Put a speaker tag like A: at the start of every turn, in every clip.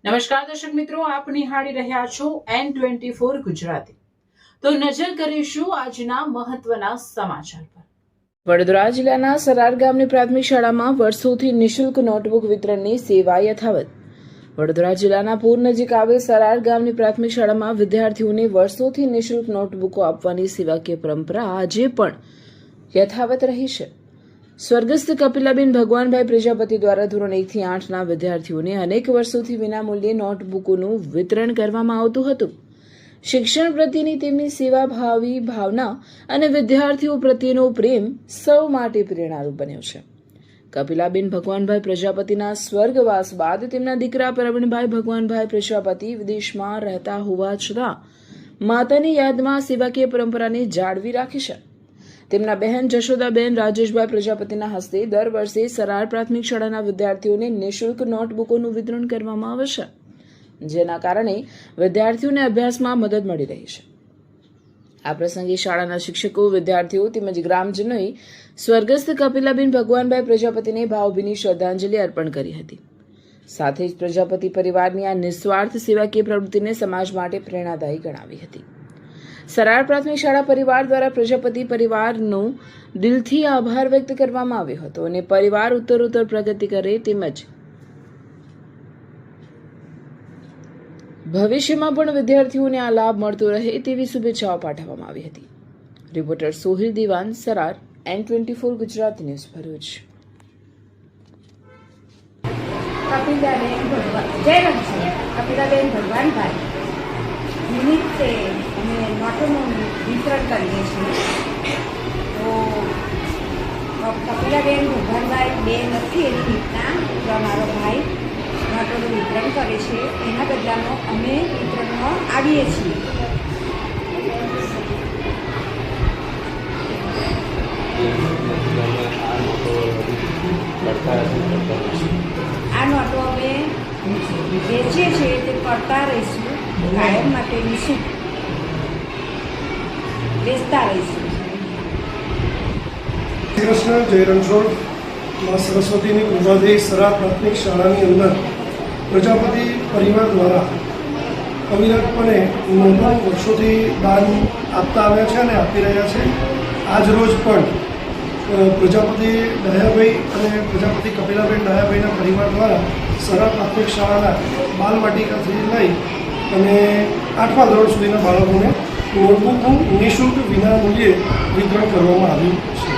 A: નમસ્કાર દર્શક મિત્રો, આપ નિહાળી રહ્યા છો N24 ગુજરાતી। તો નજર કરીશું આજના મહત્વના સમાચાર પર। વડોદરા જિલ્લાના સરાર ગામની પ્રાથમિક શાળામાં વર્ષોથી નિઃશુલ્ક નોટબુક વિતરણની સેવા યથાવત। વડોદરા જિલ્લાના પૂર નજીક આવેલ સરાર ગામની પ્રાથમિક શાળામાં વિદ્યાર્થીઓને વર્ષોથી નિઃશુલ્ક નોટબુકો આપવાની સેવાકીય પરંપરા આજે પણ યથાવત રહી છે। સ્વર્ગસ્થ કપિલાબેન ભગવાનભાઈ પ્રજાપતિ દ્વારા ધોરણ 1 થી 8ના વિદ્યાર્થીઓને અનેક વર્ષોથી વિનામૂલ્યે નોટબુકોનું વિતરણ કરવામાં આવતું હતું। શિક્ષણ પ્રત્યેની તેમની સેવાભાવી ભાવના અને વિદ્યાર્થીઓ પ્રત્યેનો પ્રેમ સૌ માટે પ્રેરણારૂપ બન્યો છે। કપિલાબેન ભગવાનભાઈ પ્રજાપતિના સ્વર્ગવાસ બાદ તેમના દીકરા પ્રવીણભાઈ ભગવાનભાઈ પ્રજાપતિ વિદેશમાં રહેતા હોવા છતાં માતાની યાદમાં સેવાકીય પરંપરાને જાળવી રાખી છે। તેમના બહેન જશોદાબેન રાજેશભાઈ પ્રજાપતિના હસ્તે દર વર્ષે સરાર પ્રાથમિક શાળાના વિદ્યાર્થીઓને નિઃશુલ્ક નોટબુકોનું વિતરણ કરવામાં આવે છે, જેના કારણે વિદ્યાર્થીઓને અભ્યાસમાં મદદ મળી રહી છે। આ પ્રસંગે શાળાના શિક્ષકો, વિદ્યાર્થીઓ તેમજ ગ્રામજનોએ સ્વર્ગસ્થ કપિલાબેન ભગવાનભાઈ પ્રજાપતિને ભાવભીની શ્રદ્ધાંજલિ અર્પણ કરી હતી। સાથે જ પ્રજાપતિ પરિવારની આ નિસ્વાર્થ સેવાકીય પ્રવૃત્તિને સમાજ માટે પ્રેરણાદાયી ગણાવી હતી। સરાર પ્રાથમિક શાળા પરિવાર દ્વારા પ્રજાપતિ પરિવારનો દિલથી આભાર વ્યક્ત કરવામાં આવ્યો હતો અને પરિવાર ઉત્તરોત્તર પ્રગતિ કરે તેમજ ભવિષ્યમાં પણ વિદ્યાર્થીઓને આ લાભ મળતો રહે તેવી શુભેચ્છાઓ પાઠવવામાં આવી હતી। રિપોર્ટર સોહિલ દિવાન, સરાર, N24 ગુજરાતી ન્યૂઝ, ભરૂચ।
B: કપિલાબેન ભગવાનભાઈ નિમિત્તે અમે નોટોનું વિતરણ કરીએ છીએ। તો કપિલાબેન ભગવાનભાઈ બે નથી એની રીતના તો મારો ભાઈ નોટોનું વિતરણ કરે છે, એના બદલામાં અમે વિતરણમાં આવીએ છીએ। આ નોટો અમે વેચીએ છીએ તે કરતા રહીશું, કાયમ માટે નિઃશુલ્ક વેચતા રહીશું।
C: કૃષ્ણ જય રણછોડ માં સરસ્વતીની કૃપાથી સરાર પ્રાથમિક શાળાની અંદર પ્રજાપતિ પરિવાર દ્વારા અવિરતપણે નોટો વર્ષોથી દાન આપતા આવ્યા છે અને આપી રહ્યા છે। આજ રોજ પણ પ્રજાપતિ ડાયાભાઈ અને પ્રજાપતિ કપિલાબેન ડાયાભાઈના પરિવાર દ્વારા સરાર પ્રાથમિક શાળાના બાલવાટિકાથી લઈ અને 8મા ધોરણ સુધીના બાળકોને નોટબુકનું નિઃશુલ્ક વિનામૂલ્યે વિતરણ કરવામાં આવ્યું છે।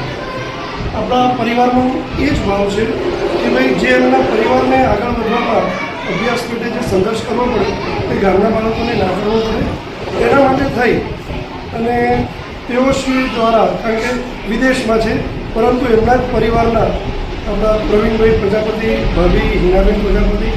C: આપણા પરિવારનો એ જ ભાવ છે કે ભાઈ જે એમના પરિવારને આગળ વધવામાં અભ્યાસ માટે જે સંઘર્ષ કરવો પડે તે ગામના બાળકોને ના કરવો પડે, એના માટે થઈ અને તેઓ શ્રી દ્વારા, કારણ કે વિદેશમાં છે પરંતુ એમના જ પરિવારના આપણા પ્રવીણભાઈ પ્રજાપતિ, ભાભી હિનાબેન પ્રજાપતિ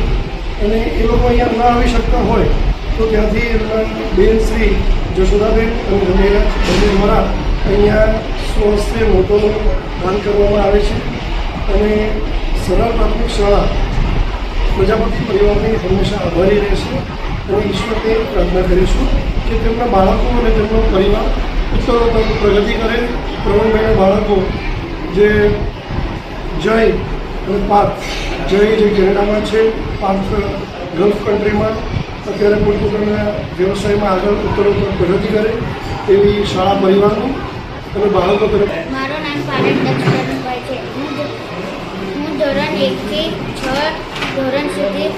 C: અને એ લોકો અહીંયા ન આવી શકતા હોય તો ત્યાંથી એમના બેન શ્રી જશોદાબેન અને ધનેરાજ બંને દ્વારા અહીંયા સ્વહસ્તે નોટોનું દાન કરવામાં આવે છે અને સરાર પ્રાથમિક શાળા પ્રજાપતિ પરિવારની હંમેશા આભારી રહેશે અને ઈશ્વરને પ્રાર્થના કરીશું કે તેમના બાળકો અને તેમનો પરિવાર ઉત્તરોત્તર પ્રગતિ કરે। પ્રવીણભાઈના બાળકો જે જય અને પાર્થ, જય જે કેનેડામાં છે, પાર્થ ગલ્ફ કન્ટ્રીમાં અત્યારે પોતપોતાના વ્યવસાયમાં આગળ ઉત્તરોત્તર પ્રગતિ કરે તેવી શાળા પરિવારનું અને બાળકો તરફ।
D: મારું નામ પારેખ દક્ષિણભાઈ છે। હું ધોરણ 1 થી 6 ધોરણ સુધી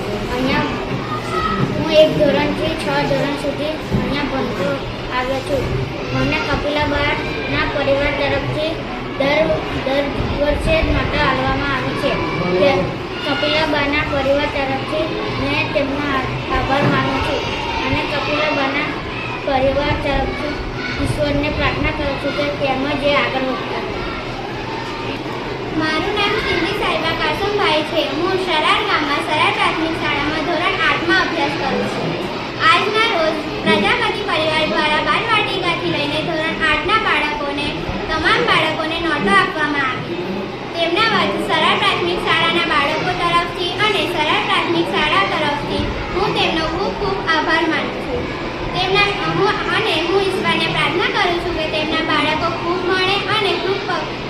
D: હું 1 ધોરણથી 6 ધોરણ સુધી અહીંયા ભણતો આવ્યો છું। મને કપિલાબાના પરિવાર તરફથી દર વર્ષે નોટો આપવામાં આવે છે। કપિલાબાના પરિવાર તરફથી મેં તેમનો આભાર માનું છું અને કપિલાબાના પરિવાર તરફથી ઈશ્વરને પ્રાર્થના કરું છું કે તેમાં જે આગળ વધતા રહે।
E: મારું નામ સિંધી સાહેબા કાસમભાઈ છે। હું સરાર ગામમાં સરાર પ્રાથમિક શાળામાં ધોરણ 8માં અભ્યાસ કરું છું। આજના રોજ પ્રજાપતિ પરિવાર દ્વારા બાલવાટિકાથી લઈને ધોરણ 8ના બાળકોને તમામ બાળકોને નોટો આપવામાં આવી। તેમના સરાર પ્રાથમિક શાળાના બાળકો તરફથી અને સરાર પ્રાથમિક શાળા તરફથી હું તેમનો ખૂબ ખૂબ આભાર માનું છું। હું ઈશ્વરને પ્રાર્થના કરું છું કે તેમના બાળકો ખૂબ ભણે અને ખૂબ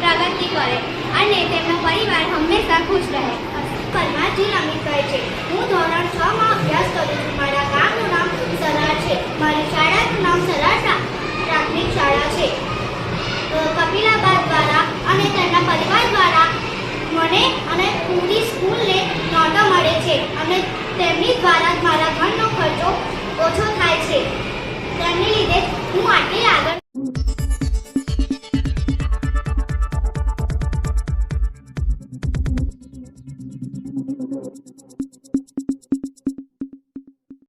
E: પ્રગતિ કરે અને તેમનો પરિવાર હંમેશા ખુશ રહે।
D: પરમાજી અમિતભાઈ છે। હું ધોરણ 6માં અભ્યાસ કરું
E: મને અને પૂરી સ્કૂલને નોટો મળે છે અને તેમની દ્વારા જ મારા ઘરનો ખર્ચો ઓછો થાય છે. તેમને લીધે હું આટલી આગળ